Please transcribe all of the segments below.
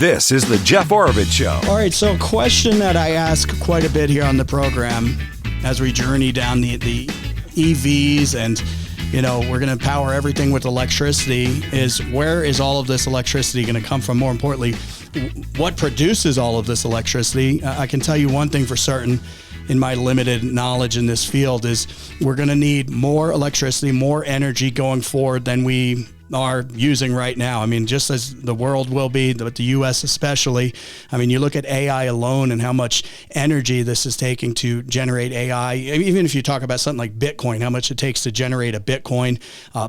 This is the Jeff Oravits Show. All right, so a question that I ask quite a bit here on the program as we journey down the EVs and, we're going to power everything with electricity is where is all of this electricity going to come from? More importantly, what produces all of this electricity? I can tell you one thing for certain in my limited knowledge in this field is we're going to need more electricity, more energy going forward than we are using right now. I mean, just as the world will be, but the U.S. especially. I mean, you look at AI alone and how much energy this is taking to generate AI. Even if you talk about something like Bitcoin, how much it takes to generate a Bitcoin,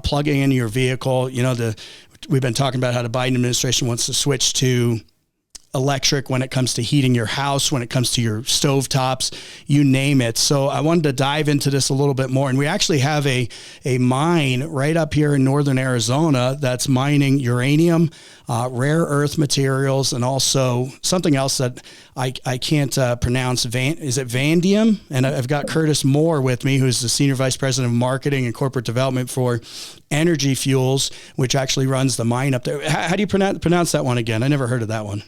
plugging into your vehicle. We've been talking about how the Biden administration wants to switch to electric when it comes to heating your house, when it comes to your stovetops, you name it. So I wanted to dive into this a little bit more. And we actually have a mine right up here in northern Arizona that's mining uranium, rare earth materials, and also something else that I can't pronounce. Is it vanadium? And I've got Curtis Moore with me, who's the Senior Vice President of Marketing and Corporate Development for Energy Fuels, which actually runs the mine up there. How do you pronounce that one again? I never heard of that one.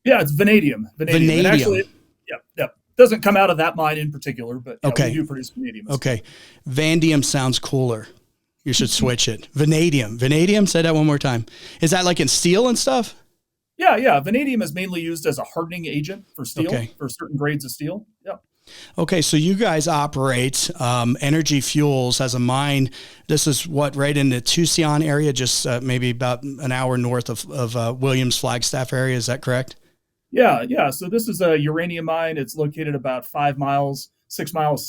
Yeah, it's vanadium. Vanadium. And actually, doesn't come out of that mine in particular, but okay. We do produce vanadium. Okay. Vanadium sounds cooler. You should switch it. Vanadium. Vanadium? Say that one more time. Is that like in steel and stuff? Yeah. Vanadium is mainly used as a hardening agent for steel, for certain grades of steel. Yeah. Okay, so you guys operate Energy Fuels as a mine. This is right in the Tucson area, just maybe about an hour north of Williams Flagstaff area. Is that correct? Yeah. So this is a uranium mine. It's located about 6 miles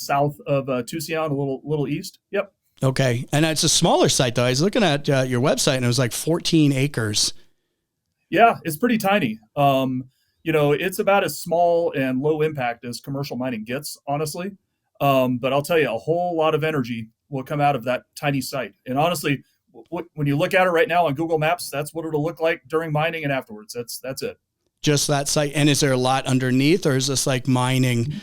south of Tucson, a little east. Yep. Okay, and it's a smaller site though. I was looking at your website and it was like 14 acres. Yeah, it's pretty tiny. It's about as small and low impact as commercial mining gets, honestly. But I'll tell you, a whole lot of energy will come out of that tiny site. And honestly, when you look at it right now on Google Maps, that's what it'll look like during mining and afterwards. That's it. Just that site. And is there a lot underneath, or is this like mining,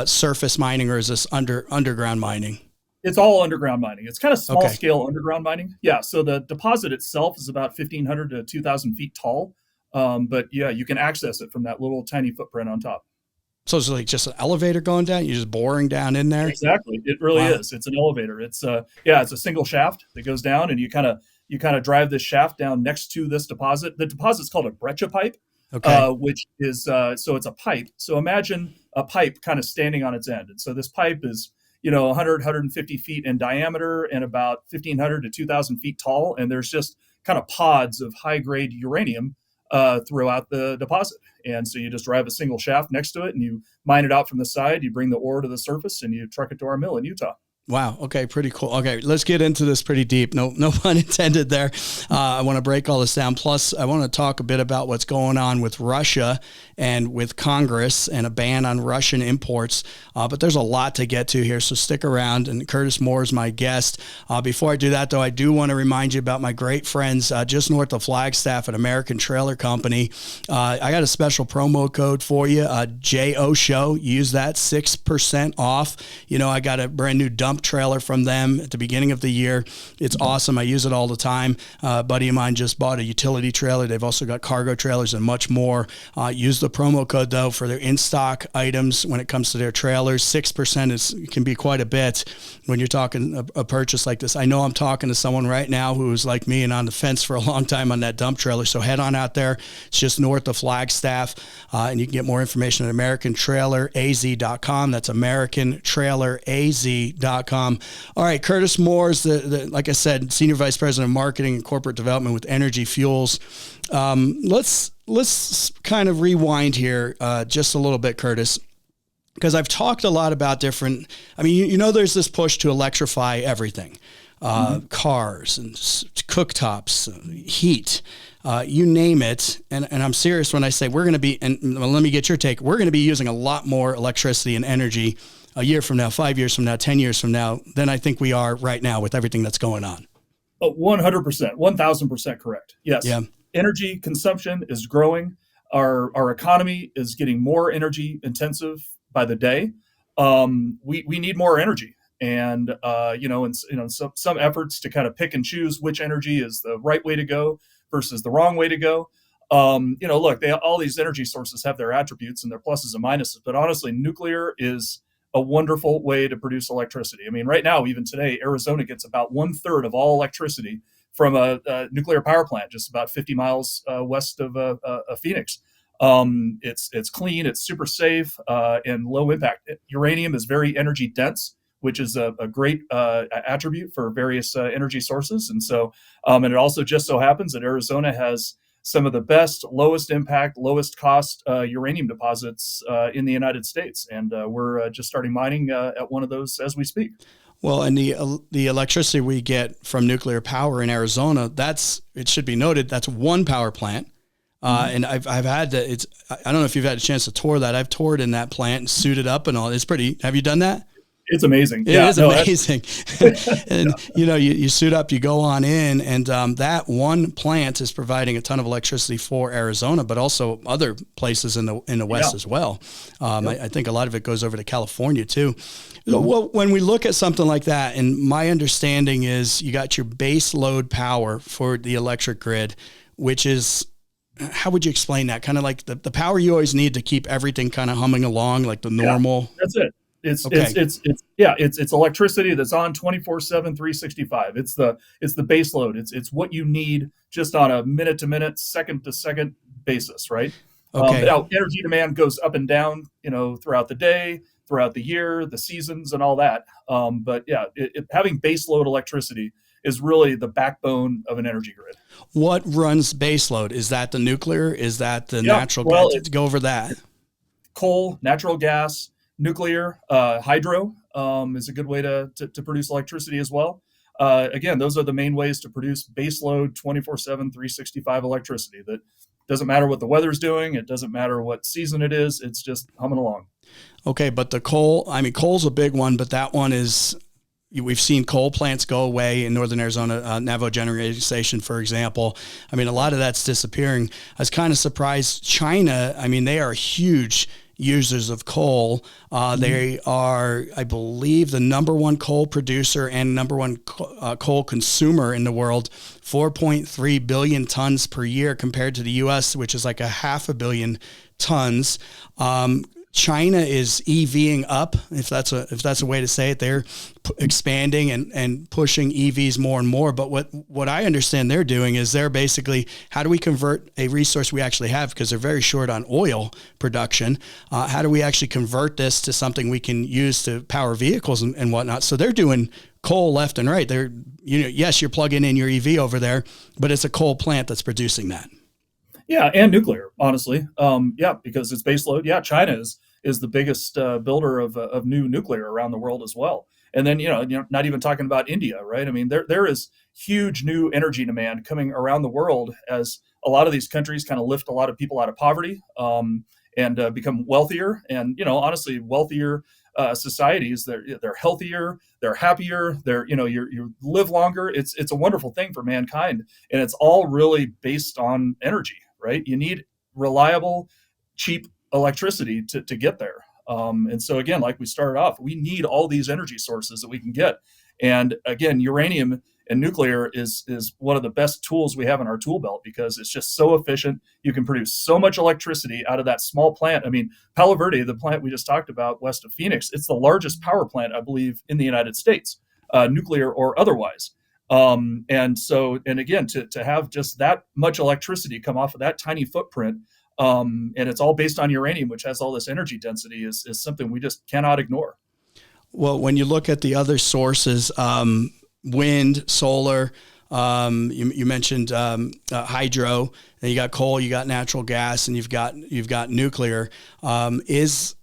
surface mining, or is this underground mining? It's all underground mining. It's kind of small scale underground mining. Yeah. So the deposit itself is about 1,500 to 2,000 feet tall. But yeah, you can access it from that little tiny footprint on top. So it's like just an elevator going down? You're just boring down in there? Exactly. It really is. It's an elevator. It's it's a single shaft that goes down, and you kind of drive this shaft down next to this deposit. The deposit's called a breccia pipe. Which is, so it's a pipe. So imagine a pipe kind of standing on its end. And so this pipe is, 100, 150 feet in diameter and about 1,500 to 2,000 feet tall. And there's just kind of pods of high grade uranium throughout the deposit. And so you just drive a single shaft next to it and you mine it out from the side. You bring the ore to the surface and you truck it to our mill in Utah. Wow. Okay. Pretty cool. Okay. Let's get into this pretty deep. No pun intended there. I want to break all this down. Plus, I want to talk a bit about what's going on with Russia and with Congress and a ban on Russian imports. But there's a lot to get to here. So stick around. And Curtis Moore is my guest. Before I do that, though, I do want to remind you about my great friends just north of Flagstaff at American Trailer Company. I got a special promo code for you, JO Show. Use that, 6% off. I got a brand new dump trailer from them at the beginning of the year. It's awesome. I use it all the time. A buddy of mine just bought a utility trailer. They've also got cargo trailers and much more. Use the promo code though for their in-stock items when it comes to their trailers. 6% can be quite a bit when you're talking a purchase like this. I know I'm talking to someone right now who's like me and on the fence for a long time on that dump trailer. So head on out there. It's just north of Flagstaff, and you can get more information at AmericanTrailerAZ.com. That's AmericanTrailerAZ.com. All right, Curtis Moore is like I said, Senior Vice President of Marketing and Corporate Development with Energy Fuels. Let's kind of rewind here just a little bit, Curtis, because I've talked a lot about different. I mean, there's this push to electrify everything, cars and cooktops, heat. You name it, and I'm serious when I say we're going to be. And let me get your take. We're going to be using a lot more electricity and energy a year from now, 5 years from now, 10 years from now, than I think we are right now with everything that's going on. 100%, 1,000% correct. Yes. Yeah. Energy consumption is growing. Our economy is getting more energy intensive by the day. We need more energy, and some efforts to kind of pick and choose which energy is the right way to go versus the wrong way to go. Look, all these energy sources have their attributes and their pluses and minuses, but honestly, nuclear is a wonderful way to produce electricity. I mean, right now, even today, Arizona gets about 1/3 of all electricity from a nuclear power plant, just about 50 miles west of Phoenix. It's clean, it's super safe, and low impact. Uranium is very energy dense, which is a great attribute for various energy sources. And so, and it also just so happens that Arizona has some of the best, lowest impact, lowest cost uranium deposits in the United States. And we're just starting mining at one of those as we speak. Well, and the electricity we get from nuclear power in Arizona, it should be noted, that's one power plant. And I've had to, I don't know if you've had a chance to tour that. I've toured in that plant and suited up and all. It's pretty, have you done that? It's amazing. It is amazing. And, you suit up, you go on in, and that one plant is providing a ton of electricity for Arizona, but also other places in the West as well. I think a lot of it goes over to California too. Well, when we look at something like that, and my understanding is you got your base load power for the electric grid, which is, how would you explain that? Kind of like the power you always need to keep everything kind of humming along, like the normal. Yeah, that's it. It's electricity that's on 24/7, 365. It's the base load. It's what you need just on a minute to minute, second to second basis, right? Okay. Now energy demand goes up and down, throughout the day, throughout the year, the seasons, and all that. But yeah, having base load electricity is really the backbone of an energy grid. What runs base load? Is that the nuclear? Is that the natural gas? Let's go over that. Coal, natural gas, nuclear, hydro is a good way to produce electricity as well. Again, those are the main ways to produce baseload 24/7, 365 electricity. That doesn't matter what the weather's doing. It doesn't matter what season it is. It's just humming along. Okay, but the coal, coal's a big one, but that one is, we've seen coal plants go away in northern Arizona, Navajo Generating Station, for example. A lot of that's disappearing. I was kind of surprised. China, they are huge users of coal. They are, I believe, the number one coal producer and number one coal consumer in the world, 4.3 billion tons per year compared to the U.S., which is like 500 million tons. China is EVing up, if that's a way to say it. They're expanding and pushing EVs more and more. But what I understand they're doing is they're basically, how do we convert a resource we actually have, because they're very short on oil production? How do we actually convert this to something we can use to power vehicles and whatnot? So they're doing coal left and right. They're, yes, you're plugging in your EV over there, but it's a coal plant that's producing that. Yeah, and nuclear, honestly. Because it's baseload. Yeah, China is the biggest builder of new nuclear around the world as well. And then, not even talking about India, right? There is huge new energy demand coming around the world as a lot of these countries kind of lift a lot of people out of poverty and become wealthier. And, honestly, wealthier societies, they're healthier, they're happier, you live longer. It's a wonderful thing for mankind. And it's all really based on energy, right? You need reliable, cheap electricity to get there. And so again, like we started off, we need all these energy sources that we can get. And again, uranium and nuclear is one of the best tools we have in our tool belt, because it's just so efficient. You can produce so much electricity out of that small plant. Palo Verde, the plant we just talked about west of Phoenix, it's the largest power plant, I believe, in the United States, nuclear or otherwise. And again, to have just that much electricity come off of that tiny footprint, and it's all based on uranium, which has all this energy density, is something we just cannot ignore. Well, when you look at the other sources, wind, solar, you mentioned hydro, and you got coal, you got natural gas, and you've got nuclear. Is,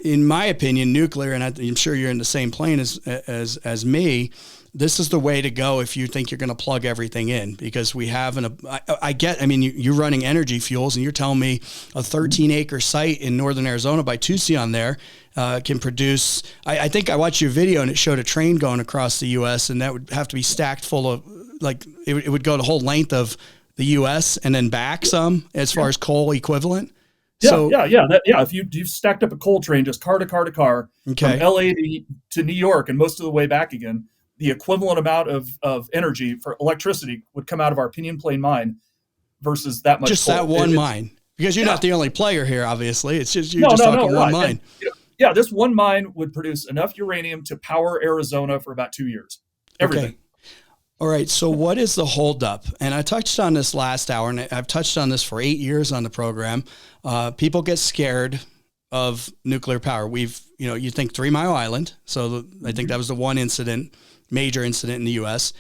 in my opinion, nuclear, and I'm sure you're in the same plane as me, this is the way to go if you think you're going to plug everything in, because we have you're running energy fuels, and you're telling me a 13-acre site in northern Arizona by Tucson there can produce, I think I watched your video and it showed a train going across the U.S. and that would have to be stacked full of, like, it would go the whole length of the U.S. and then back some as far as coal equivalent. If you've stacked up a coal train, just car to car to car, from LA to New York and most of the way back again, the equivalent amount of energy for electricity would come out of our Pinyon Mine versus that much just coal. that one mine, because you're not the only player here. Obviously, it's just talking one mine. And, yeah, this one mine would produce enough uranium to power Arizona for about 2 years. Everything. Okay. All right. So what is the holdup? And I touched on this last hour, and I've touched on this for 8 years on the program. People get scared of nuclear power. You think 3 Mile Island. So I think that was the one major incident in the U.S.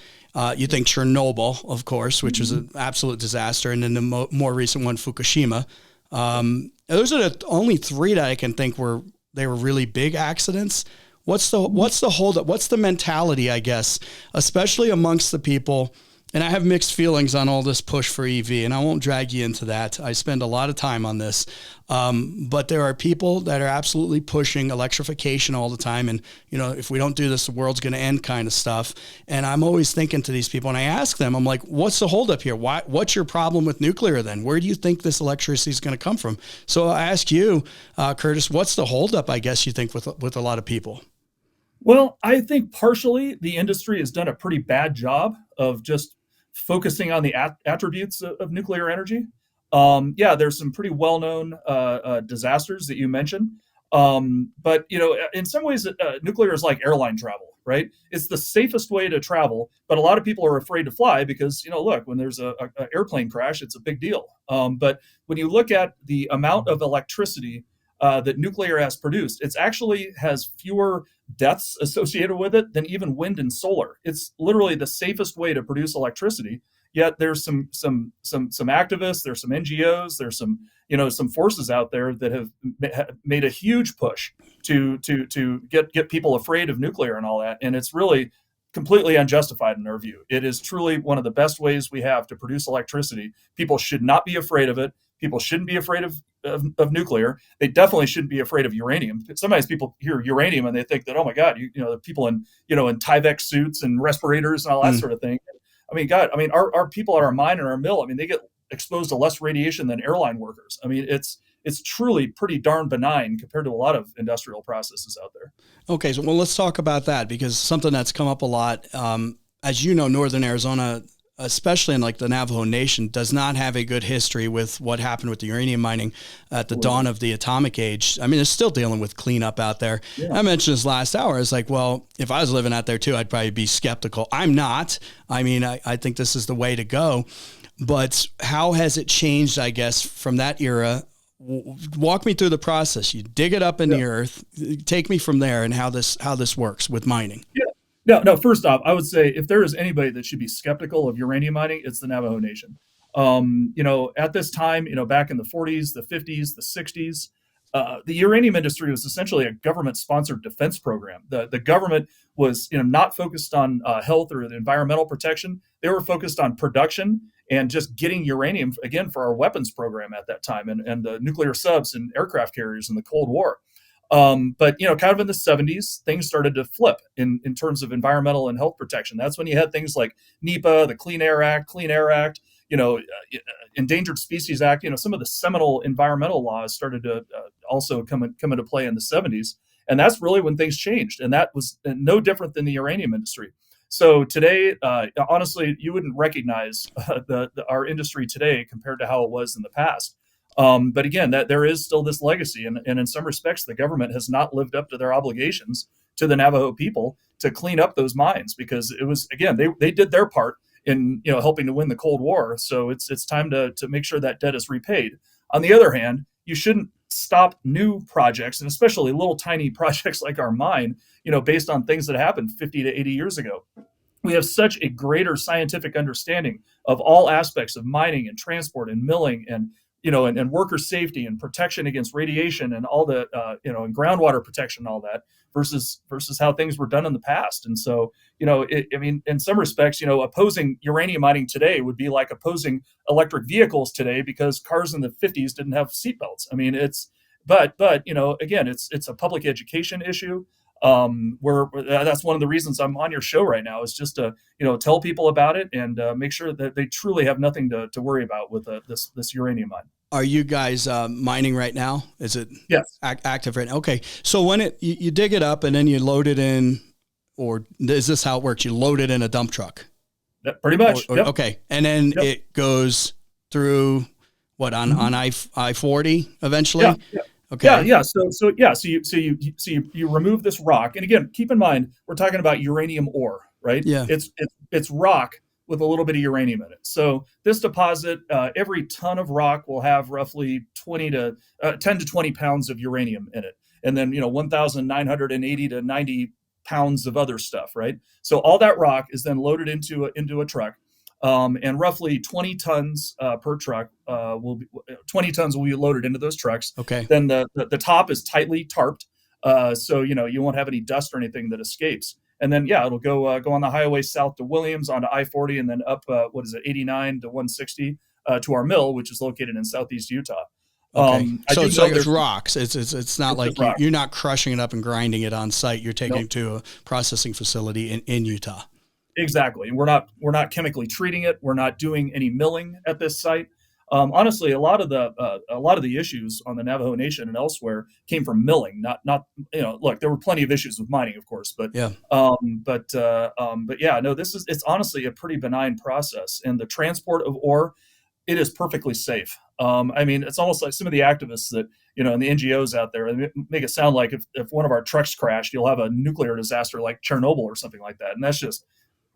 You think Chernobyl, of course, which was an absolute disaster. And then the more recent one, Fukushima. Those are the only 3 that I can think were really big accidents. What's the holdup? What's the mentality, I guess, especially amongst the people? And I have mixed feelings on all this push for EV, and I won't drag you into that. I spend a lot of time on this. But there are people that are absolutely pushing electrification all the time. And, if we don't do this, the world's going to end kind of stuff. And I'm always thinking to these people, and I ask them, I'm like, what's the holdup here? What's your problem with nuclear then? Where do you think this electricity is going to come from? So I ask you, Curtis, what's the holdup, I guess, you think, with a lot of people? Well, I think partially the industry has done a pretty bad job of just focusing on the attributes of nuclear energy. There's some pretty well-known disasters that you mentioned. But, in some ways, nuclear is like airline travel, right? It's the safest way to travel, but a lot of people are afraid to fly because, look, when there's a airplane crash, it's a big deal. But when you look at the amount of electricity that nuclear has produced, it actually has fewer deaths associated with it than even wind and solar. It's literally the safest way to produce electricity. Yet there's some activists, there's some NGOs, there's some forces out there that have made a huge push to get people afraid of nuclear and all that, and it's really completely unjustified in our view. It is truly one of the best ways we have to produce electricity. People should not be afraid of it. People shouldn't be afraid of nuclear. They definitely shouldn't be afraid of uranium. Sometimes people hear uranium and they think that, oh my God, the people in Tyvek suits and respirators and all that sort of thing. Our people at our mine and our mill, they get exposed to less radiation than airline workers. It's truly pretty darn benign compared to a lot of industrial processes out there. Okay, so let's talk about that, because something that's come up a lot, as you know, Northern Arizona, especially in like the Navajo Nation, does not have a good history with what happened with the uranium mining at the dawn of the atomic age. They're still dealing with cleanup out there. Yeah. I mentioned this last hour. It's like, well, if I was living out there too, I'd probably be skeptical. I'm not. I think this is the way to go. But how has it changed, I guess, from that era? Walk me through the process. You dig it up in the earth. Take me from there and how this works with mining. Yeah. No, first off, I would say if there is anybody that should be skeptical of uranium mining, it's the Navajo Nation. At this time, back in the 40s, the 50s, the 60s, the uranium industry was essentially a government-sponsored defense program. The government was not focused on health or environmental protection. They were focused on production and just getting uranium, again, for our weapons program at that time and the nuclear subs and aircraft carriers in the Cold War. But kind of in the 70s, things started to flip in terms of environmental and health protection. That's when you had things like NEPA, the Clean Air Act, Endangered Species Act. Some of the seminal environmental laws started to also come into play in the 70s. And that's really when things changed. And that was no different than the uranium industry. So today, honestly, you wouldn't recognize our industry today compared to how it was in the past. But again, that there is still this legacy, and in some respects, the government has not lived up to their obligations to the Navajo people to clean up those mines, because it was, again, they did their part in helping to win the Cold War. So it's time to make sure that debt is repaid. On the other hand, you shouldn't stop new projects, and especially little tiny projects like our mine, based on things that happened 50 to 80 years ago. We have such a greater scientific understanding of all aspects of mining and transport and milling and worker safety and protection against radiation and all the, and groundwater protection and all that versus how things were done in the past. And so, in some respects, opposing uranium mining today would be like opposing electric vehicles today because cars in the 50s didn't have seatbelts. Again, it's a public education issue. That's one of the reasons I'm on your show right now, is just to tell people about it and make sure that they truly have nothing to worry about with this uranium mine. Are you guys mining right now? Is it active right now? Okay, so when you dig it up and then you load it in, or is this how it works? You load it in a dump truck? Pretty much. Okay, and then it goes through what on I-40 eventually. Yeah. Okay. Yeah. So you remove this rock, and again, keep in mind we're talking about uranium ore, right? Yeah. It's rock with a little bit of uranium in it. So this deposit, every ton of rock will have roughly 10 to 20 pounds of uranium in it, and then 1,980 to 90 pounds of other stuff, right? So all that rock is then loaded into a truck. And roughly 20 tons per truck 20 tons will be loaded into those trucks. Okay. Then the top is tightly tarped, so you won't have any dust or anything that escapes. And then it'll go on the highway south to Williams onto I-40, and then up 89 to 160 to our mill, which is located in southeast Utah. Okay. So it's rocks. It's not like you're not crushing it up and grinding it on site. You're taking it to a processing facility in Utah. Exactly. And we're not chemically treating it. We're not doing any milling at this site. Honestly, a lot of the issues on the Navajo Nation and elsewhere came from milling. Look, there were plenty of issues with mining, of course, but it's honestly a pretty benign process. And the transport of ore, it is perfectly safe. It's almost like some of the activists that and the NGOs out there make it sound like if one of our trucks crashed, you'll have a nuclear disaster like Chernobyl or something like that, and that's just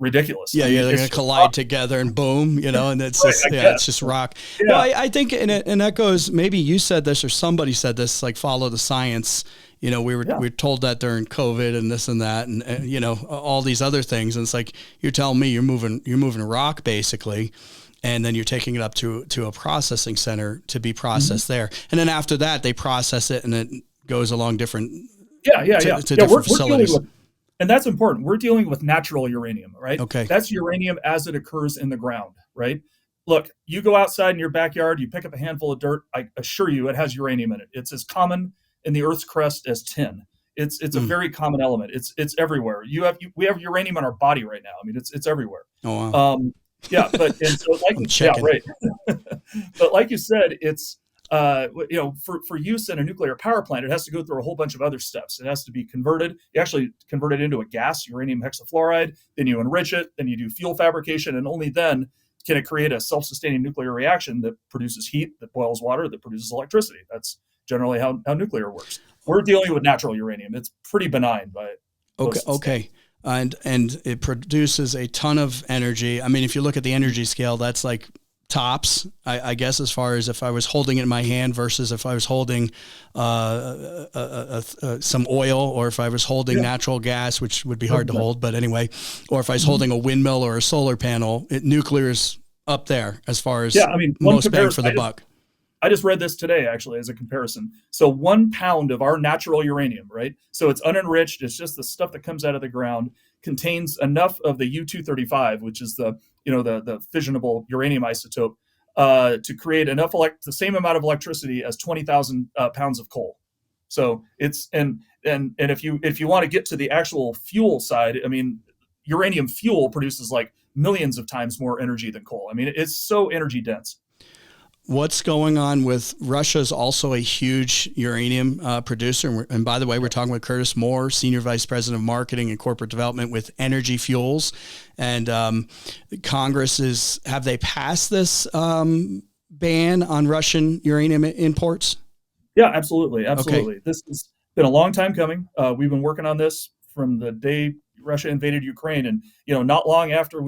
ridiculous. Yeah, they're going to collide together and boom, and it's it's just rock. Yeah. No, I think, and that goes, maybe you said this or somebody said this, like follow the science. We were told that during COVID and this and that, and all these other things. And it's like, you're telling me you're moving rock basically, and then you're taking it up to a processing center to be processed there. And then after that, they process it and it goes along different different facilities. And that's important. We're dealing with natural uranium, right? Okay. That's uranium as it occurs in the ground, right? Look, you go outside in your backyard, you pick up a handful of dirt, I assure you it has uranium in it. It's as common in the Earth's crust as tin. It's a very common element. It's everywhere. We have uranium in our body right now. It's everywhere. Oh, wow. Right. But like you said, it's for use in a nuclear power plant, it has to go through a whole bunch of other steps. It has to be converted. You actually convert it into a gas, uranium hexafluoride, then you enrich it, then you do fuel fabrication, and only then can it create a self-sustaining nuclear reaction that produces heat, that boils water, that produces electricity. That's generally how nuclear works. We're dealing with natural uranium. It's pretty benign by Okay. And it produces a ton of energy. If you look at the energy scale, that's like tops, I guess, as far as if I was holding it in my hand versus if I was holding some oil, or if I was holding natural gas, which would be hard to hold, but anyway, or if I was holding a windmill or a solar panel, nuclear is up there as far as most bang for the buck. I just read this today, actually, as a comparison. So 1 pound of our natural uranium, right? So it's unenriched. It's just the stuff that comes out of the ground, contains enough of the U-235, which is the fissionable uranium isotope, to create enough the same amount of electricity as 20,000 pounds of coal. So it's and if you want to get to the actual fuel side, uranium fuel produces like millions of times more energy than coal. It's so energy dense. What's going on with Russia's also a huge uranium producer. And by the way, we're talking with Curtis Moore, Senior Vice President of Marketing and Corporate Development with Energy Fuels. And Congress have they passed this ban on Russian uranium imports? Yeah, absolutely. Okay. This has been a long time coming. We've been working on this from the day Russia invaded Ukraine, and not long after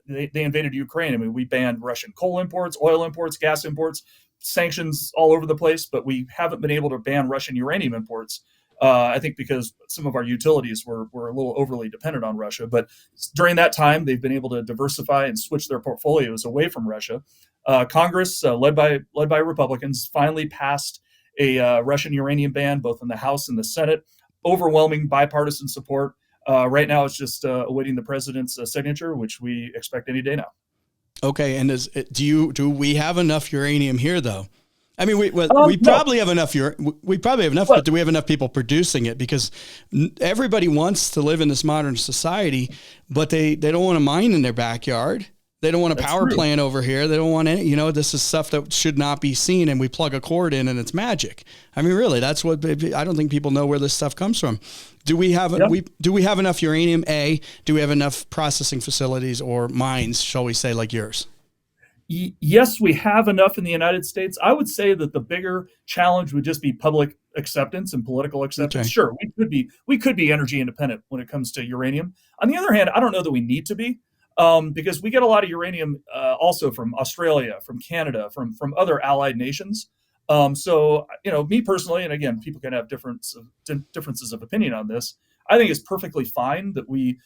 they invaded Ukraine, we banned Russian coal imports, oil imports, gas imports, sanctions all over the place. But we haven't been able to ban Russian uranium imports. I think because some of our utilities were a little overly dependent on Russia. But during that time, they've been able to diversify and switch their portfolios away from Russia. Congress, led by Republicans, finally passed a Russian uranium ban, both in the House and the Senate. Overwhelming bipartisan support. Right now, it's just awaiting the president's signature, which we expect any day now. Okay, and do we have enough uranium here, though? We probably have enough. But do we have enough people producing it? Because everybody wants to live in this modern society, but they don't want to mine in their backyard. They don't want a power plant over here. They don't want any, this is stuff that should not be seen, and we plug a cord in and it's magic. Really, that's what, I don't think people know where this stuff comes from. Do we have enough uranium? Do we have enough processing facilities or mines, shall we say, like yours? Yes, we have enough in the United States. I would say that the bigger challenge would just be public acceptance and political acceptance. Okay. Sure, we could be energy independent when it comes to uranium. On the other hand, I don't know that we need to be, because we get a lot of uranium also from Australia, from Canada, from other allied nations. So me personally, and again, people can have differences of opinion on this. I think it's perfectly fine that we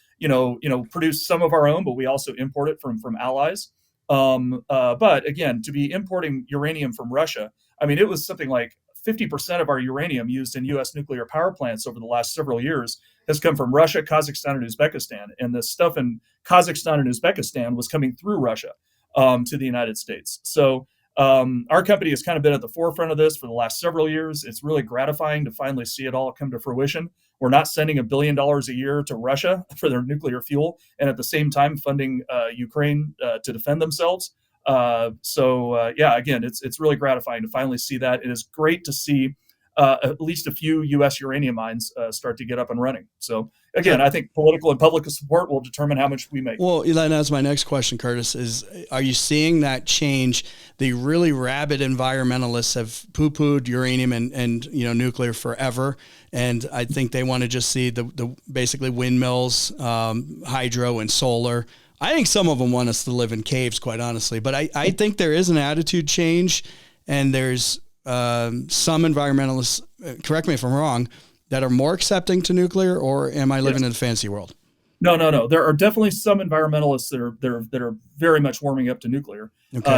produce some of our own, but we also import it from allies. But again, to be importing uranium from Russia, I mean, it was something like 50% of our uranium used in U.S. nuclear power plants over the last several years has come from Russia, Kazakhstan, and Uzbekistan. And the stuff in Kazakhstan and Uzbekistan was coming through Russia to the United States. So our company has kind of been at the forefront of this for the last several years. It's really gratifying to finally see it all come to fruition. We're not sending $1 billion a year to Russia for their nuclear fuel, and at the same time funding Ukraine to defend themselves. Again, it's really gratifying to finally see that. It is great to see at least a few U.S. uranium mines start to get up and running. So again, I think political and public support will determine how much we make. Well, that's my next question, Curtis, is are you seeing that change? The really rabid environmentalists have poo-pooed uranium and nuclear forever. And I think they want to just see the basically windmills, hydro and solar. I think some of them want us to live in caves, quite honestly. But I think there is an attitude change, and there's some environmentalists, correct me if I'm wrong, that are more accepting to nuclear, or am I living in a fancy world? No. There are definitely some environmentalists that are very much warming up to nuclear,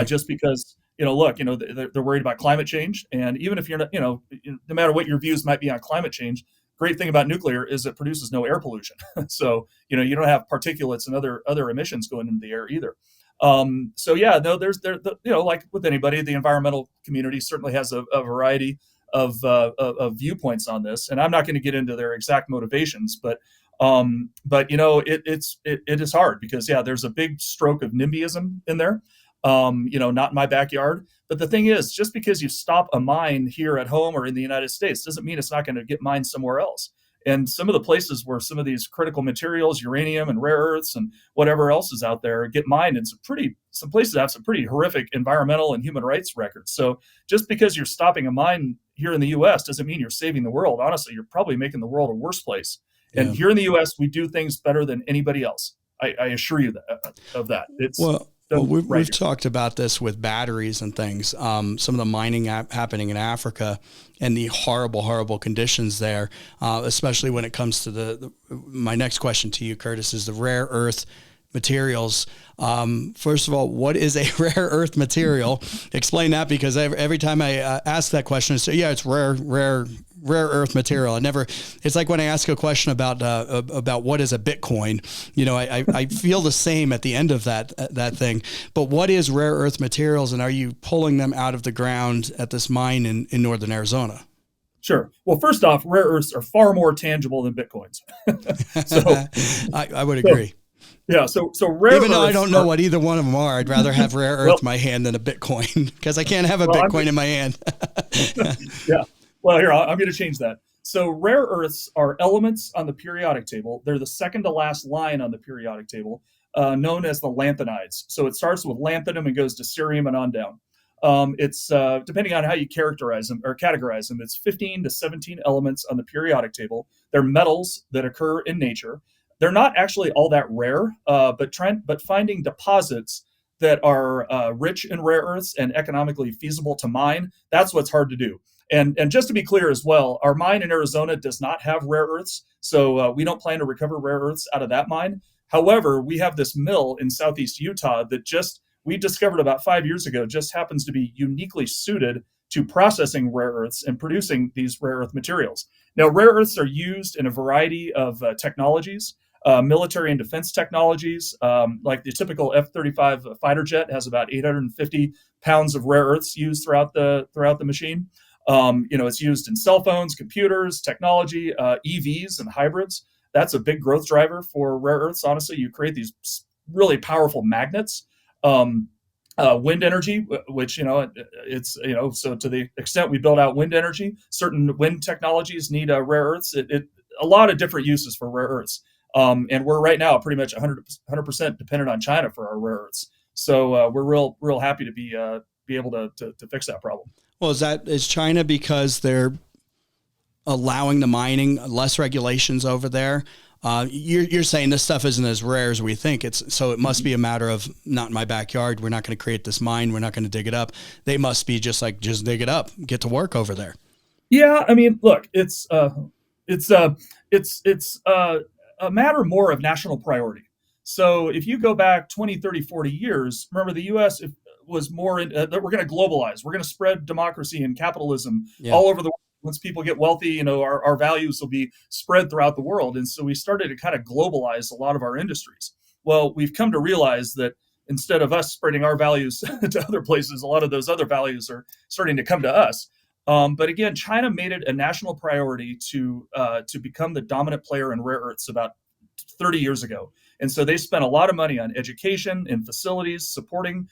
just because they're worried about climate change, and even if you're not, no matter what your views might be on climate change, great thing about nuclear is it produces no air pollution, so you don't have particulates and other emissions going into the air either. There's like with anybody, the environmental community certainly has a variety of viewpoints on this, and I'm not going to get into their exact motivations, but it is hard because there's a big stroke of NIMBYism in there. Not in my backyard. But the thing is, just because you stop a mine here at home or in the United States doesn't mean it's not going to get mined somewhere else. And some of the places where some of these critical materials, uranium and rare earths and whatever else is out there, get mined, and some places have some pretty horrific environmental and human rights records. So just because you're stopping a mine here in the U.S. doesn't mean you're saving the world. Honestly, you're probably making the world a worse place. And here in the U.S., we do things better than anybody else. I assure you of that. We've talked about this with batteries and things. Some of the mining happening in Africa and the horrible, horrible conditions there, especially when it comes to my next question to you, Curtis, is the rare earth materials. First of all, what is a rare earth material? Explain that, because every time I ask that question, I say, it's rare earth material. It's like when I ask a question about what is a Bitcoin, I feel the same at the end of that thing. But what is rare earth materials, and are you pulling them out of the ground at this mine in northern Arizona? Sure. Well, first off, rare earths are far more tangible than Bitcoins. I would agree. So rare Even though I don't know what either one of them are, I'd rather have rare earth in my hand than a Bitcoin, because I can't have a Bitcoin in my hand. Well, here, I'm going to change that. So rare earths are elements on the periodic table. They're the second to last line on the periodic table, known as the lanthanides. So it starts with lanthanum and goes to cerium and on down. It's depending on how you characterize them or categorize them, it's 15 to 17 elements on the periodic table. They're metals that occur in nature. They're not actually all that rare, but finding deposits that are rich in rare earths and economically feasible to mine, that's what's hard to do. And just to be clear as well, our mine in Arizona does not have rare earths, so we don't plan to recover rare earths out of that mine. However, we have this mill in southeast Utah that we discovered about 5 years ago, just happens to be uniquely suited to processing rare earths and producing these rare earth materials. Now, rare earths are used in a variety of technologies. Military and defense technologies, like the typical F-35 fighter jet has about 850 pounds of rare earths used throughout the machine. It's used in cell phones, computers, technology, EVs and hybrids. That's a big growth driver for rare earths. Honestly, you create these really powerful magnets. Wind energy, which, it's, so to the extent we build out wind energy, certain wind technologies need rare earths. A lot of different uses for rare earths. And we're right now pretty much 100% dependent on China for our rare earths. So we're real happy to be able to fix that problem. Well, is China because they're allowing the mining, less regulations over there? You're saying this stuff isn't as rare as we think. So it must be a matter of, not in my backyard. We're not going to create this mine. We're not going to dig it up. They must be just dig it up, get to work over there. Yeah, I mean, look, it's a matter more of national priority. So if you go back 20, 30, 40 years, remember the U.S. was more that we're going to globalize. We're going to spread democracy and capitalism all over the world. Once people get wealthy, our values will be spread throughout the world. And so we started to kind of globalize a lot of our industries. Well, we've come to realize that instead of us spreading our values to other places, a lot of those other values are starting to come to us. But again, China made it a national priority to become the dominant player in rare earths about 30 years ago. And so they spent a lot of money on education and facilities, supporting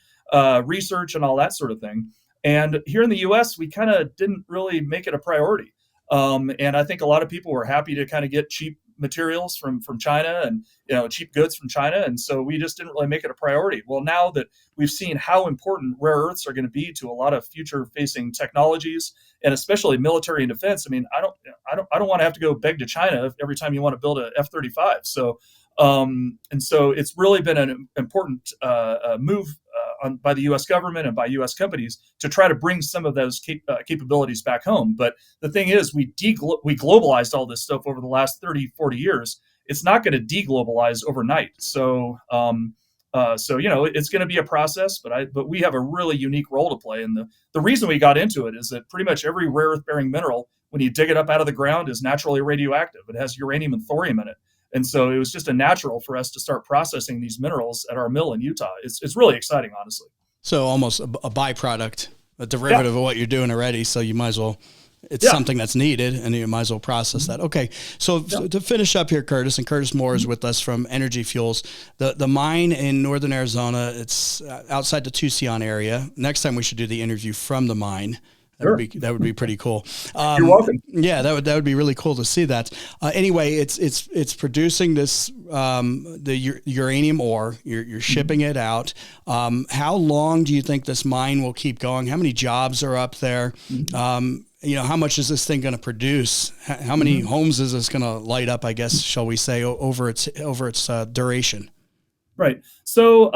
research and all that sort of thing. And here in the U.S., we kind of didn't really make it a priority. And I think a lot of people were happy to kind of get cheap materials from China and cheap goods from China. And so we just didn't really make it a priority. Well, now that we've seen how important rare earths are going to be to a lot of future facing technologies, and especially military and defense, I mean, I don't want to have to go beg to China every time you want to build a F-35. So and so it's really been an important move by the U.S. government and by U.S. companies to try to bring some of those capabilities back home. But the thing is, we globalized all this stuff over the last 30, 40 years. It's not going to deglobalize overnight. So, it's going to be a process, but we have a really unique role to play. And the reason we got into it is that pretty much every rare earth bearing mineral, when you dig it up out of the ground, is naturally radioactive. It has uranium and thorium in it. And so it was just a natural for us to start processing these minerals at our mill in Utah. It's really exciting, honestly. So almost a byproduct, a derivative of what you're doing already. So you might as well, it's something that's needed, and you might as well process that. Okay. So to finish up here, Curtis, and Curtis Moore is with us from Energy Fuels. The mine in northern Arizona, it's outside the Tucson area. Next time we should do the interview from the mine. That would be pretty cool. You're welcome. Yeah, that would be really cool to see that. Anyway, it's producing this the uranium ore. You're shipping it out. How long do you think this mine will keep going? How many jobs are up there? How much is this thing going to produce? How many homes is this going to light up? I guess, shall we say, over its duration? Right. So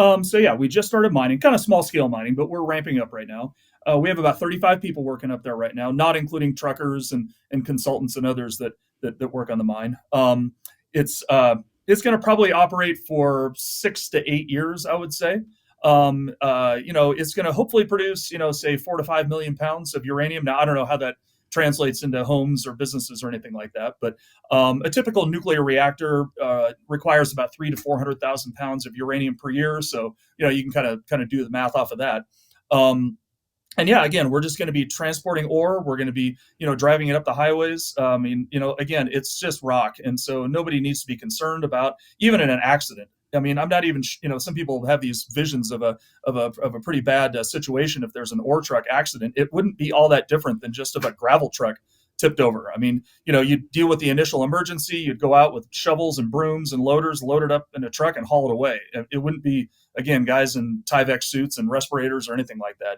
we just started mining, kind of small scale mining, but we're ramping up right now. We have about 35 people working up there right now, not including truckers and consultants and others that work on the mine. It's going to probably operate for 6 to 8 years, I would say. It's going to hopefully produce, say 4 to 5 million pounds of uranium. Now, I don't know how that translates into homes or businesses or anything like that, but a typical nuclear reactor requires about 300,000 to 400,000 pounds of uranium per year. So you can kind of do the math off of that. Again, we're just going to be transporting ore. We're going to be, driving it up the highways. Again, it's just rock. And so nobody needs to be concerned about, even in an accident. I mean, I'm not even, some people have these visions of a pretty bad situation. If there's an ore truck accident, it wouldn't be all that different than just if a gravel truck tipped over. I mean, you'd deal with the initial emergency. You'd go out with shovels and brooms and loaders, load it up in a truck and haul it away. It wouldn't be, again, guys in Tyvek suits and respirators or anything like that.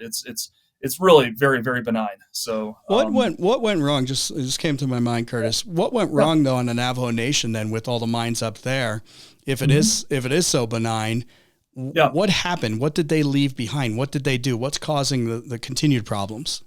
It's really very, very benign. So what went wrong? It just came to my mind, Curtis. What went wrong though on the Navajo Nation then with all the mines up there? If it is so benign, what happened? What did they leave behind? What did they do? What's causing the continued problems?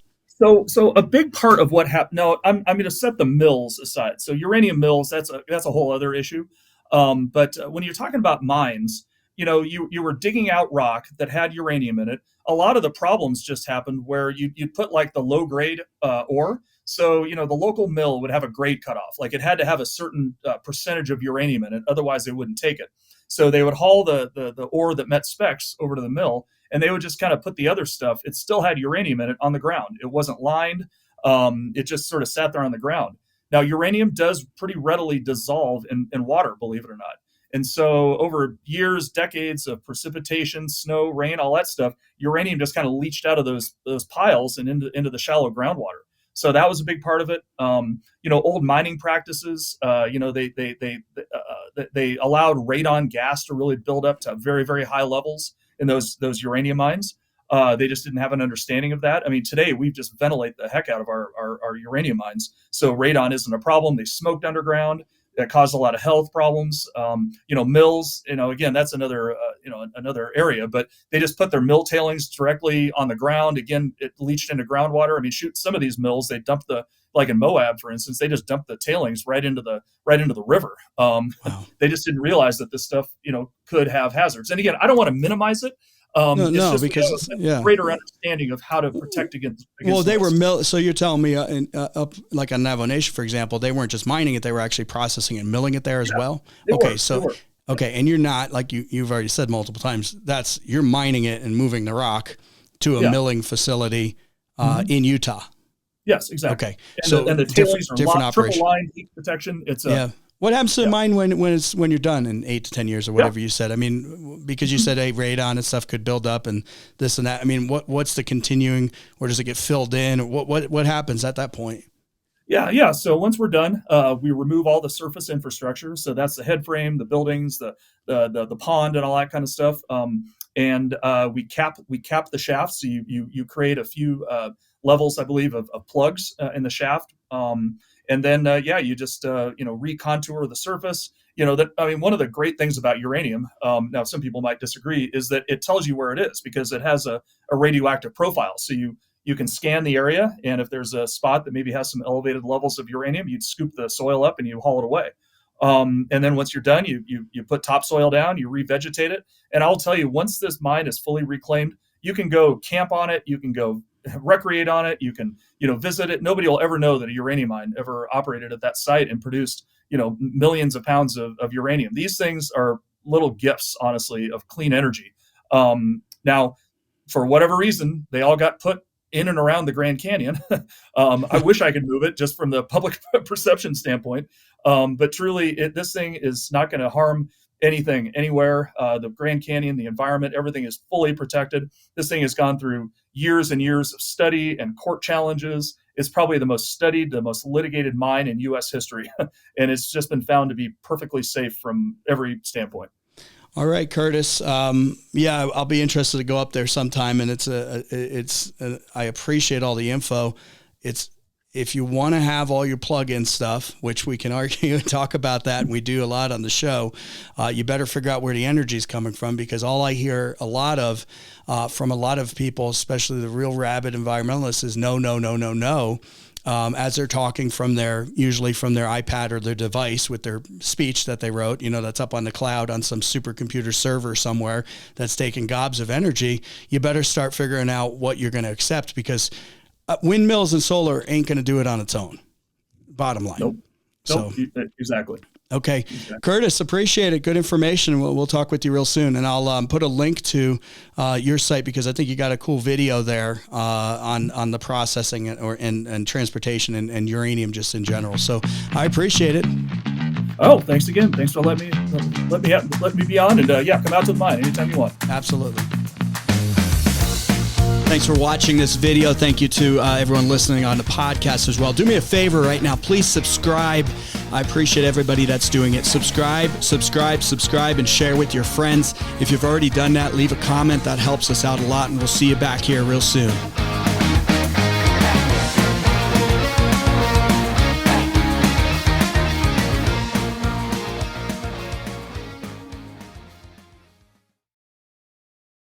So a big part of what happened. No, I'm going to set the mills aside. So uranium mills, that's a whole other issue. But when you're talking about mines, you were digging out rock that had uranium in it. A lot of the problems just happened where you'd put like the low grade ore. So, the local mill would have a grade cutoff. Like it had to have a certain percentage of uranium in it. Otherwise, they wouldn't take it. So they would haul the ore that met specs over to the mill, and they would just kind of put the other stuff. It still had uranium in it on the ground. It wasn't lined. It just sort of sat there on the ground. Now, uranium does pretty readily dissolve in water, believe it or not. And so over years, decades of precipitation, snow, rain, all that stuff, uranium just kind of leached out of those piles and into the shallow groundwater. So that was a big part of it. Old mining practices, they allowed radon gas to really build up to very, very high levels. in those uranium mines. They just didn't have an understanding of that. I mean, today we just ventilate the heck out of our uranium mines, so radon isn't a problem. They smoked underground. That caused a lot of health problems. Mills, again, that's another area, but they just put their mill tailings directly on the ground. Again, it leached into groundwater. I mean, shoot, some of these mills, they dump like in Moab, for instance, they just dump the tailings right into the river. Wow. They just didn't realize that this stuff, could have hazards. And again, I don't want to minimize it. Because greater understanding of how to protect against well, they those. were so you're telling me up like on Navajo Nation, for example, they weren't just mining it, they were actually processing and milling it there as well. Okay, and you're not, like you've already said multiple times, you're mining it and moving the rock to a milling facility in Utah. Yes, exactly. Okay, and the tailings are different triple operation. line heat protection. It's What happens to the mine when you're done in 8 to 10 years or whatever you said? I mean, because you said radon and stuff could build up and this and that. I mean, what's the continuing, or does it get filled in? What happens at that point? Yeah. So once we're done, we remove all the surface infrastructure. So that's the head frame, the buildings, the pond, and all that kind of stuff. And we cap the shaft. So you create a few levels, I believe, of plugs in the shaft. And then, you just, recontour the surface. One of the great things about uranium, now some people might disagree, is that it tells you where it is because it has a radioactive profile. So you can scan the area, and if there's a spot that maybe has some elevated levels of uranium, you'd scoop the soil up and you haul it away. And then once you're done, you put topsoil down, you revegetate it. And I'll tell you, once this mine is fully reclaimed, you can go camp on it. You can go recreate on it. You can, visit it. Nobody will ever know that a uranium mine ever operated at that site and produced, millions of pounds of uranium. These things are little gifts, honestly, of clean energy. Now, for whatever reason, they all got put in and around the Grand Canyon. I wish I could move it just from the public perception standpoint. But truly, this thing is not going to harm anything anywhere. The Grand Canyon, the environment, everything is fully protected. This thing has gone through years and years of study and court challenges. It's probably the most studied, the most litigated mine in U.S. history. And it's just been found to be perfectly safe from every standpoint. All right, Curtis. I'll be interested to go up there sometime. And I appreciate all the info. If you want to have all your plug-in stuff, which we can argue and talk about that, and we do a lot on the show, you better figure out where the energy is coming from, because all I hear a lot of from a lot of people, especially the real rabid environmentalists, is no, no, no, no, no. As they're talking usually from their iPad or their device with their speech that they wrote, that's up on the cloud on some supercomputer server somewhere that's taking gobs of energy. You better start figuring out what you're going to accept, because windmills and solar ain't going to do it on its own. Bottom line. Nope. So Exactly. Okay. Exactly. Curtis, appreciate it. Good information. We'll talk with you real soon. And I'll put a link to your site, because I think you got a cool video there on the processing and transportation and uranium just in general. So I appreciate it. Oh, thanks again. Thanks for letting me be on, and come out to the mine anytime you want. Absolutely. Thanks for watching this video. Thank you to everyone listening on the podcast as well. Do me a favor right now. Please subscribe. I appreciate everybody that's doing it. Subscribe, and share with your friends. If you've already done that, leave a comment. That helps us out a lot, and we'll see you back here real soon.